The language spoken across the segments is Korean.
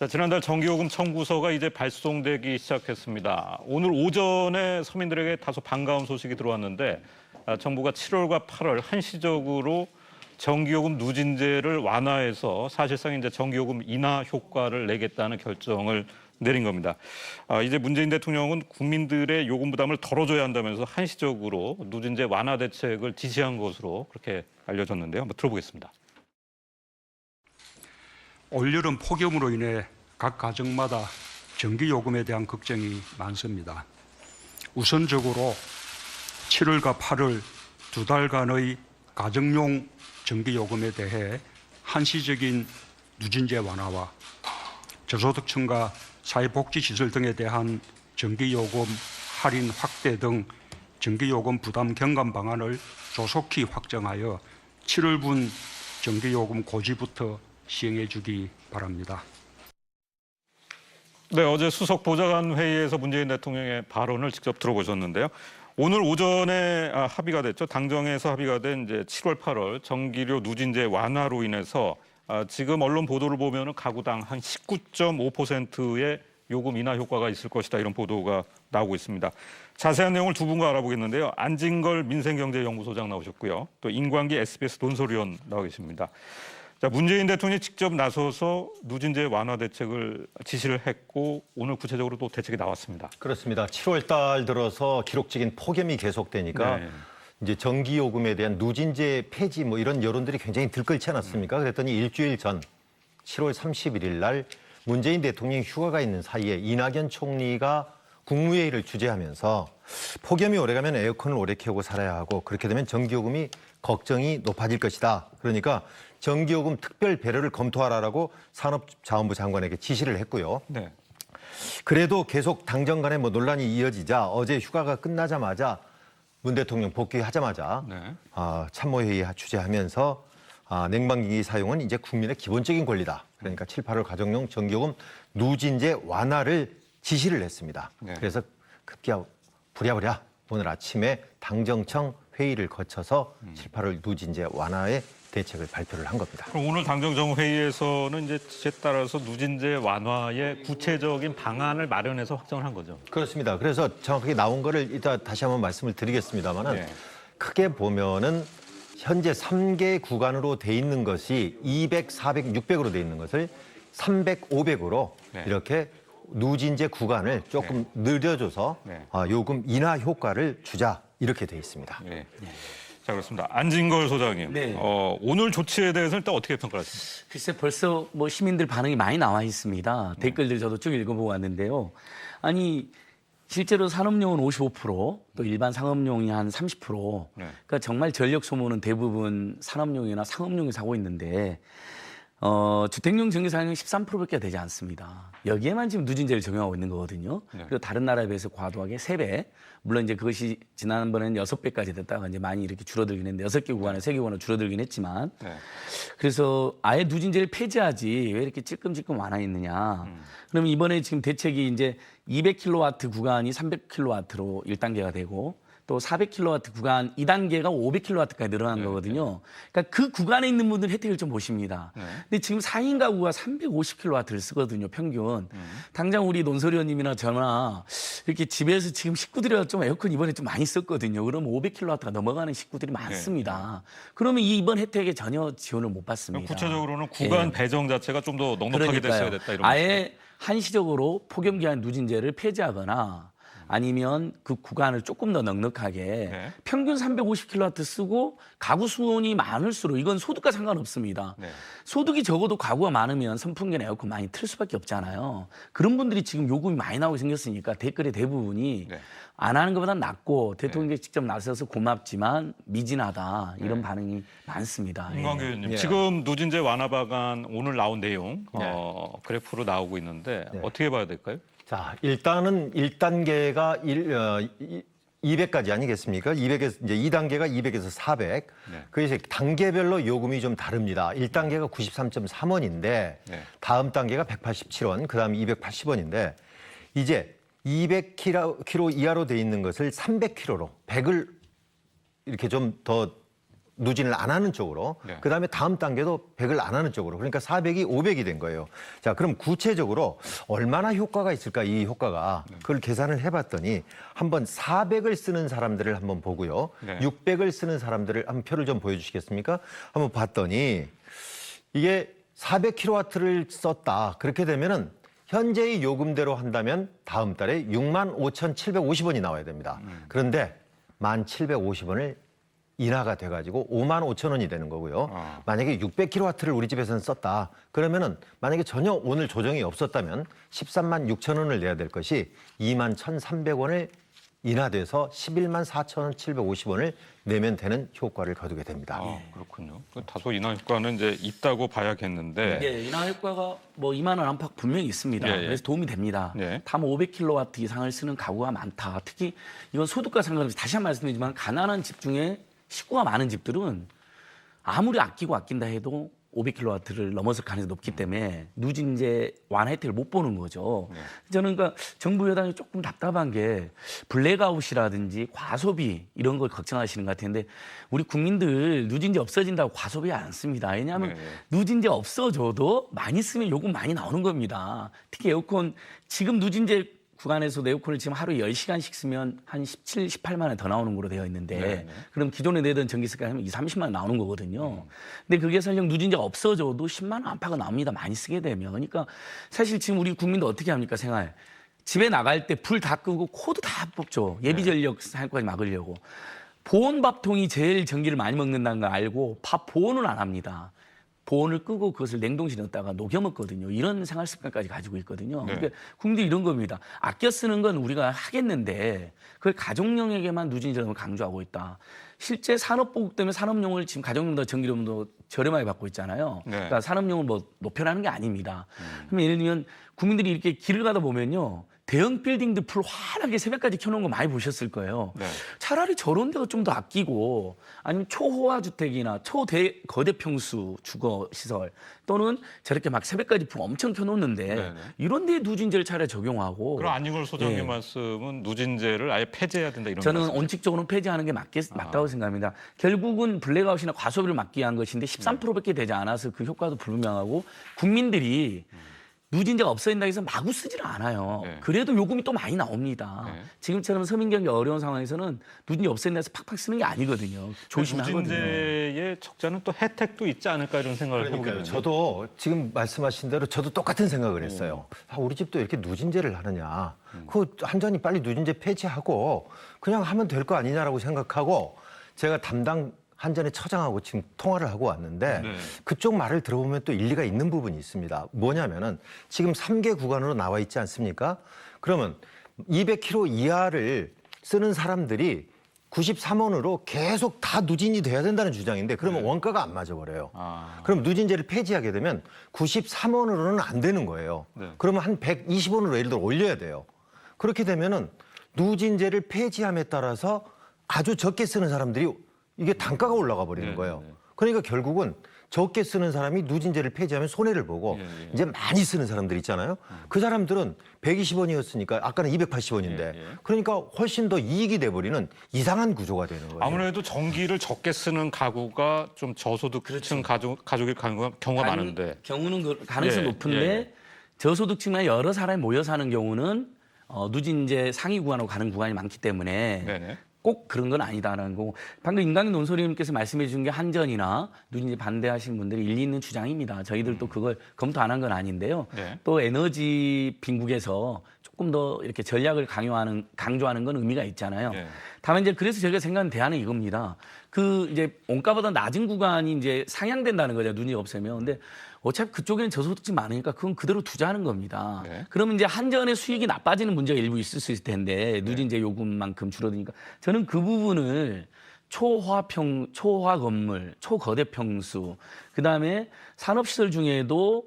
자, 지난달 정기요금 청구서가 이제 발송되기 시작했습니다. 오늘 오전에 서민들에게 다소 반가운 소식이 들어왔는데 정부가 7월과 8월 한시적으로 정기요금 누진제를 완화해서 사실상 이제 정기요금 인하 효과를 내겠다는 결정을 내린 겁니다. 이제 문재인 대통령은 국민들의 요금 부담을 덜어줘야 한다면서 한시적으로 누진제 완화 대책을 지시한 것으로 그렇게 알려졌는데요. 한번 들어보겠습니다. 올여름 폭염으로 인해 각 가정마다 전기요금에 대한 걱정이 많습니다. 우선적으로 7월과 8월 두 달간의 가정용 전기요금에 대해 한시적인 누진제 완화와 저소득층과 사회복지시설 등에 대한 전기요금 할인 확대 등 전기요금 부담 경감 방안을 조속히 확정하여 7월분 전기요금 고지부터 시행해 주기 바랍니다. 네, 어제 수석 보좌관 회의에서 문재인 대통령의 발언을 직접 들어보셨는데요. 오늘 오전에 합의가 됐죠. 당정에서 합의가 된 이제 7월, 8월 전기료 누진제 완화로 인해서 지금 언론 보도를 보면은 가구당 한 19.5%의 요금 인하 효과가 있을 것이다, 이런 보도가 나오고 있습니다. 자세한 내용을 두 분과 알아보겠는데요. 안진걸 민생경제연구소장 나오셨고요. 또 임광기 SBS 논설위원 나와 계십니다. 자, 문재인 대통령이 직접 나서서 누진제 완화 대책을 지시를 했고 오늘 구체적으로 또 대책이 나왔습니다. 그렇습니다. 7월 달 들어서 기록적인 폭염이 계속되니까 이제 전기요금에 대한 누진제 폐지 뭐 이런 여론들이 굉장히 들끓지 않았습니까? 그랬더니 일주일 전 7월 31일 날 문재인 대통령이 휴가가 있는 사이에 이낙연 총리가 국무회의를 주재하면서 폭염이 오래가면 에어컨을 오래 켜고 살아야 하고 그렇게 되면 전기요금이 걱정이 높아질 것이다. 그러니까 전기요금 특별 배려를 검토하라라고 산업자원부 장관에게 지시를 했고요. 네. 그래도 계속 당정 간에 뭐 논란이 이어지자 어제 휴가가 끝나자마자 문 대통령 복귀하자마자 참모회의 주재하면서 냉방기기 사용은 이제 국민의 기본적인 권리다. 그러니까 7, 8월 가정용 전기요금 누진제 완화를 지시를 했습니다. 네. 그래서 급기야 부랴부랴 오늘 아침에 당정청 회의를 거쳐서 7, 8월 누진제 완화의 대책을 발표를 한 겁니다. 그럼 오늘 당정정 회의에서는 이제 지시에 따라서 누진제 완화의 구체적인 방안을 마련해서 확정을 한 거죠. 그렇습니다. 그래서 정확하게 나온 거를 이따 다시 한번 말씀을 드리겠습니다만은 크게 보면은 현재 3개 구간으로 돼 있는 것이 200, 400, 600으로 돼 있는 것을 300, 500으로 이렇게 누진제 구간을 조금 늘려줘서 요금 인하 효과를 주자 이렇게 돼 있습니다. 자, 그렇습니다. 안진걸 소장님, 오늘 조치에 대해서는 일단 어떻게 평가하십니까? 글쎄 벌써 뭐 시민들 반응이 많이 나와 있습니다. 댓글들 저도 쭉 읽어보고 왔는데요. 아니 실제로 산업용은 55%, 또 일반 상업용이 한 30%. 그러니까 정말 전력 소모는 대부분 산업용이나 상업용이 사고 있는데 주택용 전기 사용량이 13%밖에 되지 않습니다. 여기에만 지금 누진제를 적용하고 있는 거거든요. 그리고 다른 나라에 비해서 과도하게 3배. 물론 이제 그것이 지난번에는 6배까지 됐다가 이제 많이 이렇게 줄어들긴 했는데 6개 구간에 3개 구간으로 줄어들긴 했지만 그래서 아예 누진제를 폐지하지 왜 이렇게 찔끔찔끔 완화했느냐. 그러면 이번에 지금 대책이 이제 200kW 구간이 300kW로 1단계가 되고 또 400kW 구간 2단계가 500kW까지 늘어난 거거든요. 그러니까 그 구간에 있는 분들 혜택을 좀 보십니다. 근데 지금 4인 가구가 350kW를 쓰거든요, 평균. 당장 우리 논설위원님이나 저나 이렇게 집에서 지금 식구들이 좀 에어컨 이번에 좀 많이 썼거든요. 그러면 500kW가 넘어가는 식구들이 많습니다. 그러면 이번 혜택에 전혀 지원을 못 받습니다. 구체적으로는 구간 배정 자체가 좀 더 넉넉하게 됐어야 됐다, 이런 아예 한시적으로 폭염 기한 누진제를 폐지하거나 아니면 그 구간을 조금 더 넉넉하게 평균 350kW 쓰고 가구 수온이 많을수록 이건 소득과 상관없습니다. 소득이 적어도 가구가 많으면 선풍기나 에어컨 많이 틀 수밖에 없잖아요. 그런 분들이 지금 요금이 많이 나오게 생겼으니까 댓글의 대부분이 안 하는 것보다 낫고 대통령이 직접 나서서 고맙지만 미진하다 이런 반응이 많습니다. 임광기 의원님, 지금 누진제 완화 방안 오늘 나온 내용 그래프로 나오고 있는데 어떻게 봐야 될까요? 자, 일단은 1단계가 200까지 아니겠습니까? 200에서 이제 2단계가 200에서 400. 그래서 단계별로 요금이 좀 다릅니다. 1단계가 93.3원인데 다음 단계가 187원, 그다음 280원인데 이제 200kg 이하로 돼 있는 것을 300kg로 100을 이렇게 좀 더 누진을 안 하는 쪽으로 네. 그다음에 다음 단계도 100을 안 하는 쪽으로 그러니까 400이 500이 된 거예요. 자, 그럼 구체적으로 얼마나 효과가 있을까 이 효과가 그걸 계산을 해봤더니 한번 400을 쓰는 사람들을 한번 보고요. 네. 600을 쓰는 사람들을 한번 표를 좀 보여주시겠습니까? 한번 봤더니 이게 400kW를 썼다. 그렇게 되면은 현재의 요금대로 한다면 다음 달에 65,750원이 나와야 됩니다. 그런데 1,750원을 인하가 돼가지고 55,000원이 되는 거고요. 만약에 600kW를 우리 집에서는 썼다. 그러면은 만약에 전혀 오늘 조정이 없었다면 136,000원을 내야 될 것이 21,300원을 인하돼서 114,750원을 내면 되는 효과를 거두게 됩니다. 그렇군요. 다소 인하 효과는 이제 있다고 봐야겠는데. 예, 인하 효과가 뭐 2만 원 안팎 분명히 있습니다. 예, 예. 그래서 도움이 됩니다. 예. 다만 500kW 이상을 쓰는 가구가 많다. 특히 이건 소득과 상관없이 다시 한 번 말씀드리지만 가난한 집 중에 식구가 많은 집들은 아무리 아낀다 해도 500kW를 넘어설 가능성이 높기 때문에 누진제 완화 혜택을 못 보는 거죠. 저는 그러니까 정부 여당이 조금 답답한 게 블랙아웃이라든지 과소비 이런 걸 걱정하시는 것 같은데 우리 국민들 누진제 없어진다고 과소비 안 씁니다. 왜냐하면 누진제 없어져도 많이 쓰면 요금 많이 나오는 겁니다. 특히 에어컨 지금 누진제 구간에서도 에어컨을 지금 하루에 10시간씩 쓰면 한 17, 18만 원 더 나오는 걸로 되어 있는데 그럼 기존에 내던 전기세까지 하면 20, 30만 원 나오는 거거든요. 근데 그게 설령 누진제가 없어져도 10만 원 안팎은 나옵니다. 많이 쓰게 되면. 그러니까 사실 지금 우리 국민들 어떻게 합니까? 생활. 집에 나갈 때 불 다 끄고 코드 다 뽑죠. 예비전력 사용까지 막으려고. 보온밥통이 제일 전기를 많이 먹는다는 걸 알고 밥 보온은 안 합니다. 보온을 끄고 그것을 냉동실에 넣었다가 녹여 먹거든요. 이런 생활 습관까지 가지고 있거든요. 네. 그러니까 국민들이 이런 겁니다. 아껴 쓰는 건 우리가 하겠는데 그걸 가정용에게만 누진제를 강조하고 있다. 실제 산업보국 때문에 산업용을 지금 가정용도 전기료도 저렴하게 받고 있잖아요. 네. 그러니까 산업용을 뭐 높여라는 게 아닙니다. 그러면 예를 들면 국민들이 이렇게 길을 가다 보면요. 대형 빌딩들 불 환하게 새벽까지 켜놓은 거 많이 보셨을 거예요. 네. 차라리 저런 데가 좀 더 아끼고 아니면 초호화 주택이나 거대 평수 주거 시설 또는 저렇게 막 새벽까지 불 엄청 켜놓는데 네네. 이런 데에 누진제를 차라리 적용하고 그럼 안익월 소장님 예. 말씀은 누진제를 아예 폐지해야 된다 이런 저는 말씀이시죠? 원칙적으로는 폐지하는 게 맞다고 생각합니다. 결국은 블랙아웃이나 과소비를 막기 위한 것인데 13%밖에 되지 않아서 그 효과도 불분명하고 국민들이 누진제가 없어진다고 해서 마구 쓰지를 않아요. 네. 그래도 요금이 또 많이 나옵니다. 네. 지금처럼 서민 경기 어려운 상황에서는 누진제 없어진다 해서 팍팍 쓰는 게 아니거든요. 조심해야 하거든요. 누진제의 적자는 또 혜택도 있지 않을까 이런 생각을 해보게 그러니까요. 되는데. 저도 지금 말씀하신 대로 저도 똑같은 생각을 했어요. 우리 집도 이렇게 누진제를 하느냐. 그 한전이 빨리 누진제 폐지하고 그냥 하면 될 거 아니냐라고 생각하고 제가 담당 한전의 처장하고 지금 통화를 하고 왔는데 네. 그쪽 말을 들어보면 또 일리가 있는 부분이 있습니다. 뭐냐면은 지금 3개 구간으로 나와 있지 않습니까? 그러면 200km 이하를 쓰는 사람들이 93원으로 계속 다 누진이 돼야 된다는 주장인데 그러면 원가가 안 맞아버려요. 그럼 누진제를 폐지하게 되면 93원으로는 안 되는 거예요. 네. 그러면 한 120원으로 예를 들어 올려야 돼요. 그렇게 되면은 누진제를 폐지함에 따라서 아주 적게 쓰는 사람들이 이게 단가가 올라가 버리는 거예요. 그러니까 결국은 적게 쓰는 사람이 누진제를 폐지하면 손해를 보고 이제 많이 쓰는 사람들 있잖아요. 그 사람들은 120원이었으니까 아까는 280원인데 그러니까 훨씬 더 이익이 돼버리는 이상한 구조가 되는 거예요. 아무래도 전기를 적게 쓰는 가구가 좀 저소득층 가족일 경우가 많은데. 경우는 가능성이 예, 높은데 예. 저소득층만 여러 사람이 모여 사는 경우는 누진제 상위 구간으로 가는 구간이 많기 때문에 네네. 꼭 그런 건 아니다라는 거고 방금 임강인 논소리님께서 말씀해 주신 게 한전이나 누진제 반대하시는 분들이 일리 있는 주장입니다. 저희들도 그걸 검토 안 한 건 아닌데요. 네. 또 에너지 빈국에서 조금 더 이렇게 전략을 강조하는 건 의미가 있잖아요. 네. 다만 이제 그래서 저희가 생각하는 대안은 이겁니다. 그 이제 원가보다 낮은 구간이 이제 상향된다는 거죠. 누진제 없애면. 근데 어차피 그쪽에는 저소득층 많으니까 그건 그대로 투자하는 겁니다. 네. 그러면 이제 한전의 수익이 나빠지는 문제가 일부 있을 수 있을 텐데 누진제 요금만큼 줄어드니까 저는 그 부분을 초화 건물, 초거대 평수, 그다음에 산업시설 중에도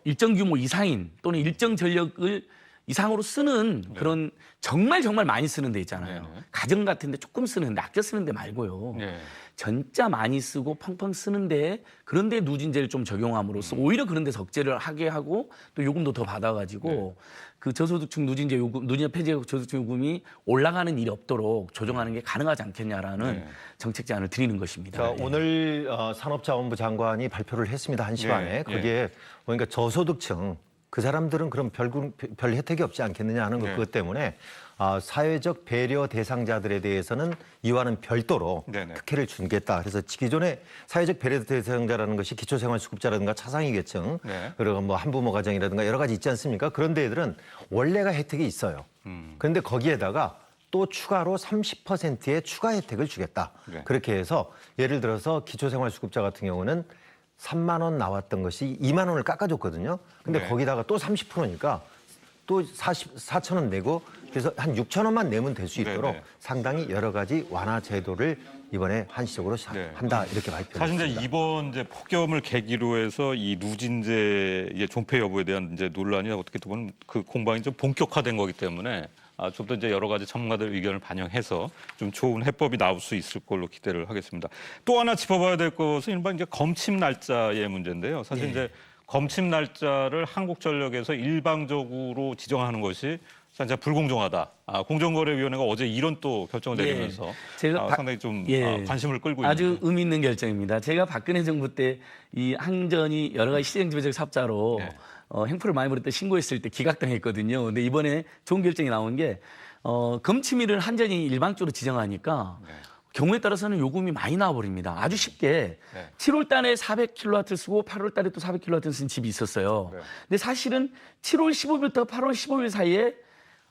일정 규모 이상인 또는 일정 전력을 이상으로 쓰는 그런 정말 많이 쓰는 데 있잖아요. 네네. 가정 같은 데 조금 쓰는데 아껴 쓰는 데 말고요. 네. 진짜 많이 쓰고 펑펑 쓰는데 그런데 누진제를 좀 적용함으로써 오히려 그런데 적재를 하게 하고 또 요금도 더 받아가지고 그 저소득층 누진제 요금, 누진제 폐지 저소득층 요금이 올라가는 일이 없도록 조정하는 게 가능하지 않겠냐라는 네. 정책 제안을 드리는 것입니다. 자, 네. 오늘 산업자원부 장관이 발표를 했습니다. 1시 반에. 예. 거기에 보니까 저소득층 그 사람들은 그럼 별 혜택이 없지 않겠느냐 하는 네. 그것 때문에 사회적 배려 대상자들에 대해서는 이와는 별도로 네네. 특혜를 주겠다. 그래서 기존에 사회적 배려 대상자라는 것이 기초생활수급자라든가 차상위계층, 네. 그리고 뭐 한부모 가정이라든가 여러 가지 있지 않습니까? 그런 데들은 원래가 혜택이 있어요. 그런데 거기에다가 또 추가로 30%의 추가 혜택을 주겠다. 네. 그렇게 해서 예를 들어서 기초생활수급자 같은 경우는 3만 원 나왔던 것이 2만 원을 깎아줬거든요. 근데 네. 거기다가 또 30%니까 또 4천 원 내고 그래서 한 6천 원만 내면 될 수 있도록 네. 상당히 여러 가지 완화 제도를 이번에 한시적으로 네. 한다 이렇게 발표했습니다. 사실 이제 이번 이제 폭염을 계기로 해서 이 누진제의 존폐 여부에 대한 이제 논란이 어떻게 보면 그 공방이 좀 본격화된 거기 때문에 좀 더 이제 여러 가지 전문가들 의견을 반영해서 좀 좋은 해법이 나올 수 있을 걸로 기대를 하겠습니다. 또 하나 짚어봐야 될 것은 일반 이제 검침 날짜의 문제인데요. 사실 이제 검침 날짜를 한국전력에서 일방적으로 지정하는 것이 사실 불공정하다. 공정거래위원회가 어제 이런 또 결정을 내리면서 제가 상당히 좀 예. 관심을 끌고 아주 있는데. 의미 있는 결정입니다. 제가 박근혜 정부 때 이 항전이 여러 가지 시행지배적 삽자로 네. 횡포를 많이 부릴 때 신고했을 때 기각당했거든요. 근데 이번에 좋은 결정이 나온 게 검침일을 한전이 일방적으로 지정하니까 네. 경우에 따라서는 요금이 많이 나와버립니다. 아주 쉽게 네. 7월 달에 400kW 쓰고 8월 달에 또 400kW 쓴 집이 있었어요. 네. 근데 사실은 7월 15일부터 8월 15일 사이에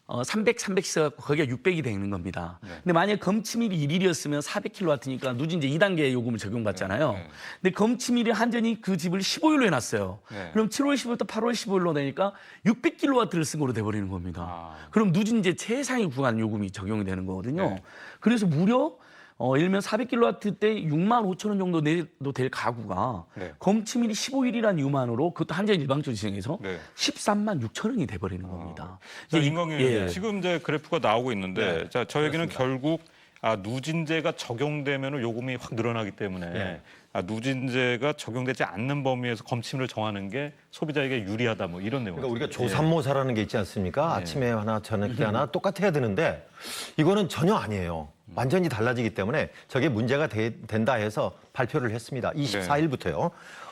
300씩 써갖고 거기가 600이 되는 겁니다. 근데 만약에 검침일이 1일이었으면 400kW니까 누진제 2단계 요금을 적용받잖아요. 근데 검침일이 한전이 그 집을 15일로 해놨어요. 네. 그럼 7월 15일부터 8월 15일로 되니까 600kW를 쓴 거로 돼버리는 겁니다. 아. 그럼 누진제 최상위 구간 요금이 적용이 되는 거거든요. 네. 그래서 무려 예를 들면 400kW 때 6만 5천 원 정도 내도 될 가구가 네. 검침일이 15일이라는 이유만으로 그것도 한전 일방적으로 지정해서 네. 13만 6천 원이 돼버리는 겁니다. 자, 이제 임광현 예. 지금 이제 그래프가 나오고 있는데 네, 자, 저에게는 결국 누진제가 적용되면 요금이 확 늘어나기 때문에 네. 누진제가 적용되지 않는 범위에서 검침을 정하는 게 소비자에게 유리하다 뭐 이런 내용. 그러니까 우리가 조삼모사라는 게 있지 않습니까? 아침에 하나, 저녁에 하나 똑같아야 되는데 이거는 전혀 아니에요. 완전히 달라지기 때문에 저게 문제가 된다 해서 발표를 했습니다. 24일부터요.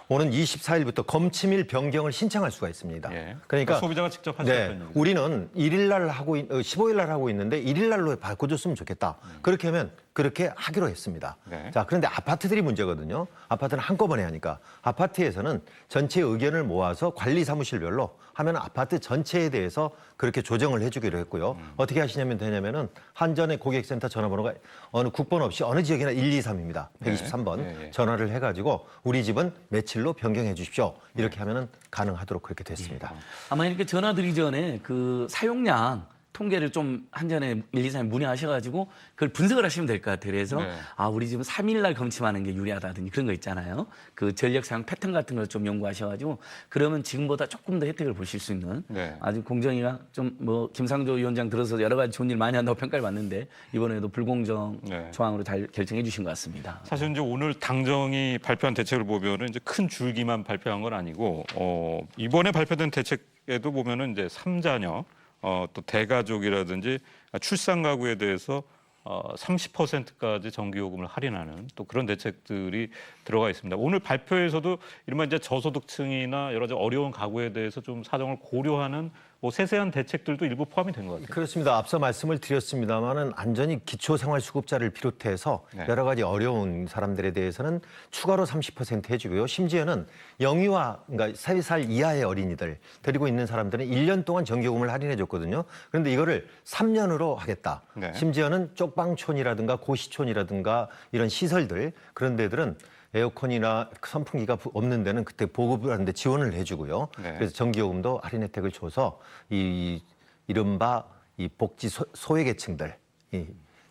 오는 24일부터 검침일 변경을 신청할 수가 있습니다. 예. 그러니까 소비자가 직접 할 수 있다는 얘기죠. 우리는 15일 날 하고 있는데 1일 날로 바꿔줬으면 좋겠다. 그렇게 하면 그렇게 하기로 했습니다. 네. 자, 그런데 아파트들이 문제거든요. 아파트는 한꺼번에 하니까. 아파트에서는 전체 의견을 모아서 관리 사무실별로 하면 아파트 전체에 대해서 그렇게 조정을 해주기로 했고요. 어떻게 하시냐면 되냐면은 한전의 고객센터 전화번호가 어느 국번 없이 어느 지역이나 123입니다. 123번 네. 전화를 해가지고 우리 집은 며칠로 변경해 주십시오. 이렇게 하면은 가능하도록 그렇게 됐습니다. 아마 이렇게 전화 드리기 전에 그 사용량 통계를 좀 한전에 123에 문의하셔가지고 그걸 분석을 하시면 될 것 같아요. 그래서 네. 우리 집은 3일 날 검침하는 게 유리하다든지 그런 거 있잖아요. 그 전력 사용 패턴 같은 걸 좀 연구하셔가지고 그러면 지금보다 조금 더 혜택을 보실 수 있는 네. 아주 공정위가 좀 뭐 김상조 위원장 들어서 여러 가지 좋은 일 많이 한다고 평가를 받는데 이번에도 불공정 네. 조항으로 잘 결정해 주신 것 같습니다. 사실 이제 오늘 당정이 발표한 대책을 보면은 이제 큰 줄기만 발표한 건 아니고 이번에 발표된 대책에도 보면은 이제 3자녀 또 대가족이라든지 출산 가구에 대해서 30%까지 전기요금을 할인하는 또 그런 대책들이 들어가 있습니다. 오늘 발표에서도 이른바 이제 저소득층이나 여러 가지 어려운 가구에 대해서 좀 사정을 고려하는 뭐 세세한 대책들도 일부 포함이 된 것 같아요. 그렇습니다. 앞서 말씀을 드렸습니다만은 안전히 기초생활수급자를 비롯해서 네. 여러 가지 어려운 사람들에 대해서는 추가로 30% 해주고요. 심지어는 영유아, 그러니까 3살 이하의 어린이들 데리고 있는 사람들은 1년 동안 전기요금을 할인해줬거든요. 그런데 이거를 3년으로 하겠다. 네. 심지어는 쪽방촌이라든가 고시촌이라든가 이런 시설들 그런 데들은 에어컨이나 선풍기가 없는 데는 그때 보급을 하는데 지원을 해주고요. 네. 그래서 전기요금도 할인 혜택을 줘서 이른바 이 복지 소외계층들, 이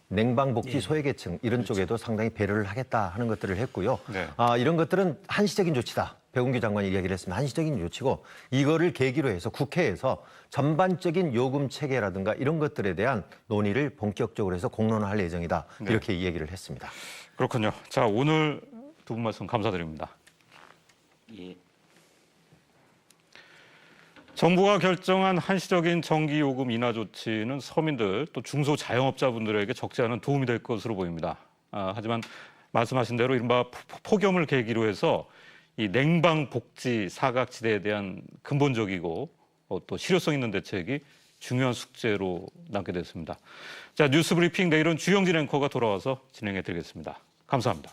냉방복지 소외계층 이런 쪽에도 상당히 배려를 하겠다 하는 것들을 했고요. 네. 이런 것들은 한시적인 조치다. 백운규 장관이 이야기를 했습니다. 한시적인 조치고 이거를 계기로 해서 국회에서 전반적인 요금 체계라든가 이런 것들에 대한 논의를 본격적으로 해서 공론화할 예정이다. 이렇게 이야기를 했습니다. 그렇군요. 자, 오늘 두 분 말씀 감사드립니다. 예. 정부가 결정한 한시적인 전기요금 인하 조치는 서민들 또 중소자영업자분들에게 적지 않은 도움이 될 것으로 보입니다. 하지만 말씀하신 대로 이른바 폭염을 계기로 해서 이 냉방 복지 사각지대에 대한 근본적이고 또 실효성 있는 대책이 중요한 숙제로 남게 됐습니다. 자, 뉴스 브리핑 내일은 주영진 앵커가 돌아와서 진행해 드리겠습니다. 감사합니다.